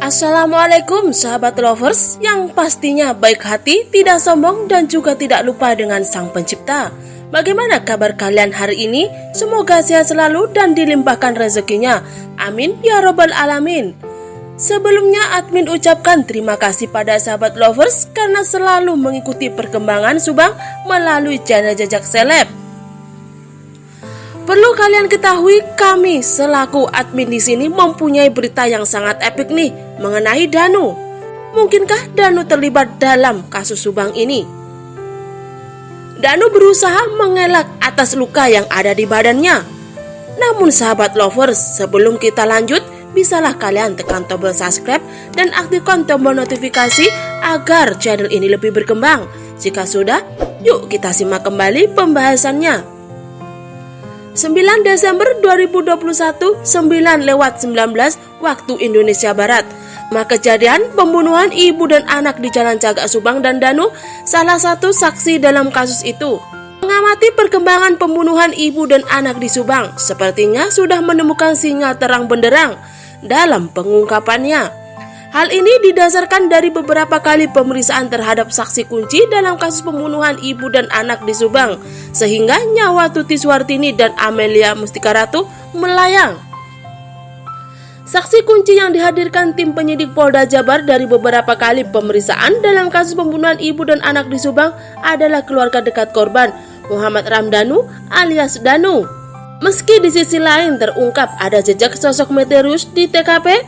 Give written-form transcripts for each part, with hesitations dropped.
Assalamualaikum sahabat lovers yang pastinya baik hati, tidak sombong dan juga tidak lupa dengan Sang Pencipta. Bagaimana kabar kalian hari ini? Semoga sehat selalu dan dilimpahkan rezekinya. Amin ya robbal alamin. Sebelumnya admin ucapkan terima kasih pada sahabat lovers karena selalu mengikuti perkembangan Subang melalui channel Jejak Seleb. Perlu kalian ketahui, kami selaku admin di sini mempunyai berita yang sangat epik nih mengenai Danu. Mungkinkah Danu terlibat dalam kasus Subang ini? Danu berusaha mengelak atas luka yang ada di badannya. Namun sahabat lovers, sebelum kita lanjut, bisalah kalian tekan tombol subscribe dan aktifkan tombol notifikasi agar channel ini lebih berkembang. Jika sudah, yuk kita simak kembali pembahasannya. 9 Desember 2021, 9:19 waktu Indonesia Barat. Kejadian pembunuhan ibu dan anak di Jalan Cagak Subang dan Danu salah satu saksi dalam kasus itu. Mengamati perkembangan pembunuhan ibu dan anak di Subang, sepertinya sudah menemukan sinyal terang benderang dalam pengungkapannya. Hal ini didasarkan dari beberapa kali pemeriksaan terhadap saksi kunci dalam kasus pembunuhan ibu dan anak di Subang, sehingga nyawa Tuti Suwartini dan Amelia Mustikaratu melayang. Saksi kunci yang dihadirkan tim penyidik Polda Jabar dari beberapa kali pemeriksaan dalam kasus pembunuhan ibu dan anak di Subang adalah keluarga dekat korban, Muhammad Ramdhanu alias Danu. Meski di sisi lain terungkap ada jejak sosok misterius di TKP,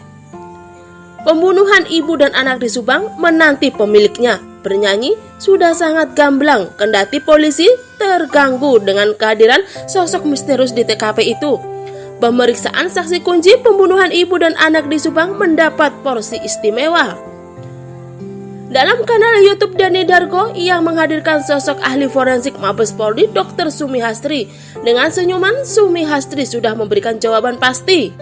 pembunuhan ibu dan anak di Subang menanti pemiliknya. Bernyanyi sudah sangat gamblang, kendati polisi terganggu dengan kehadiran sosok misterius di TKP itu. Pemeriksaan saksi kunci pembunuhan ibu dan anak di Subang mendapat porsi istimewa. Dalam kanal YouTube Dani Darko yang menghadirkan sosok ahli forensik Mabes Polri Dr. Sumi Hastri. Dengan senyuman, Sumi Hastri sudah memberikan jawaban pasti.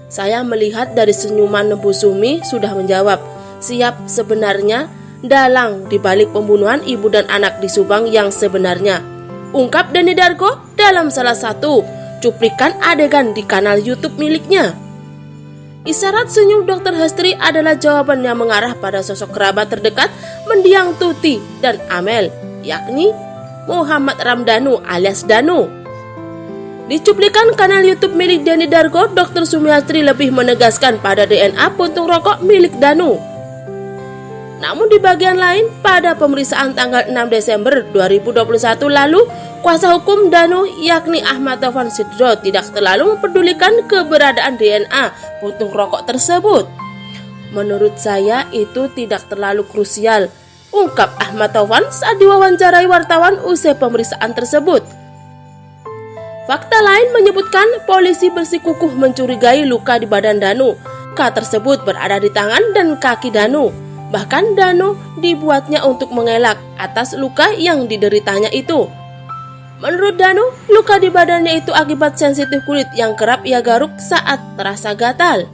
Saya melihat dari senyuman Bu Sumi sudah menjawab, siap sebenarnya dalang dibalik pembunuhan ibu dan anak di Subang yang sebenarnya. Ungkap Dani Darko dalam salah satu cuplikan adegan di kanal YouTube miliknya. Isyarat senyum Dr. Hastri adalah jawaban yang mengarah pada sosok kerabat terdekat mendiang Tuti dan Amel, yakni Muhammad Ramdhanu alias Danu. Di cuplikan kanal YouTube milik Dani Darko, Dr. Sumi Hastri lebih menegaskan pada DNA puntung rokok milik Danu. Namun di bagian lain, pada pemeriksaan tanggal 6 Desember 2021 lalu, kuasa hukum Danu yakni Ahmad Taufan Sidro tidak terlalu mempedulikan keberadaan DNA puntung rokok tersebut. Menurut saya itu tidak terlalu krusial, ungkap Ahmad Taufan saat diwawancarai wartawan usai pemeriksaan tersebut. Fakta lain menyebutkan polisi bersikukuh mencurigai luka di badan Danu. Luka tersebut berada di tangan dan kaki Danu. Bahkan Danu dibuatnya untuk mengelak atas luka yang dideritanya itu. Menurut Danu, luka di badannya itu akibat sensitif kulit yang kerap ia garuk saat terasa gatal.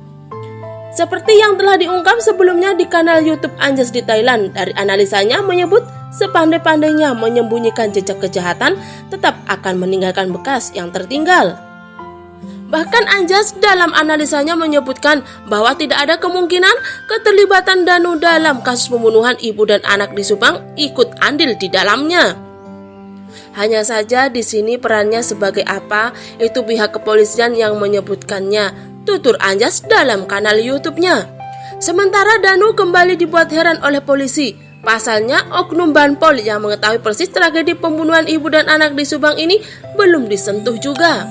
Seperti yang telah diungkap sebelumnya di kanal YouTube Anjas di Thailand, dari analisanya menyebut sepandai-pandainya menyembunyikan jejak kejahatan tetap akan meninggalkan bekas yang tertinggal. Bahkan Anjas dalam analisanya menyebutkan bahwa tidak ada kemungkinan keterlibatan Danu dalam kasus pembunuhan ibu dan anak di Subang ikut andil di dalamnya. Hanya saja di sini perannya sebagai apa, itu pihak kepolisian yang menyebutkannya, tutur Anjas dalam kanal YouTube-nya. Sementara Danu kembali dibuat heran oleh polisi. Pasalnya, oknum Banpol yang mengetahui persis tragedi pembunuhan ibu dan anak di Subang ini belum disentuh juga.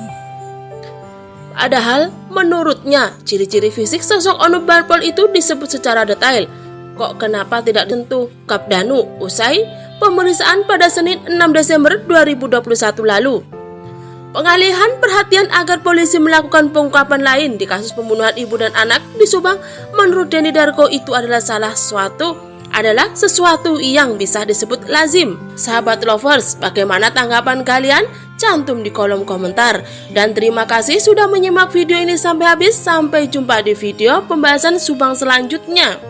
Padahal, menurutnya, ciri-ciri fisik sosok oknum Banpol itu disebut secara detail. Kok kenapa tidak tentu Kap Danu usai pemeriksaan pada Senin 6 Desember 2021 lalu. Pengalihan perhatian agar polisi melakukan pengungkapan lain di kasus pembunuhan ibu dan anak di Subang menurut Dani Darko itu adalah sesuatu yang bisa disebut lazim. Sahabat lovers, bagaimana tanggapan kalian? Cantum di kolom komentar. Dan terima kasih sudah menyimak video ini sampai habis. Sampai jumpa di video pembahasan Subang selanjutnya.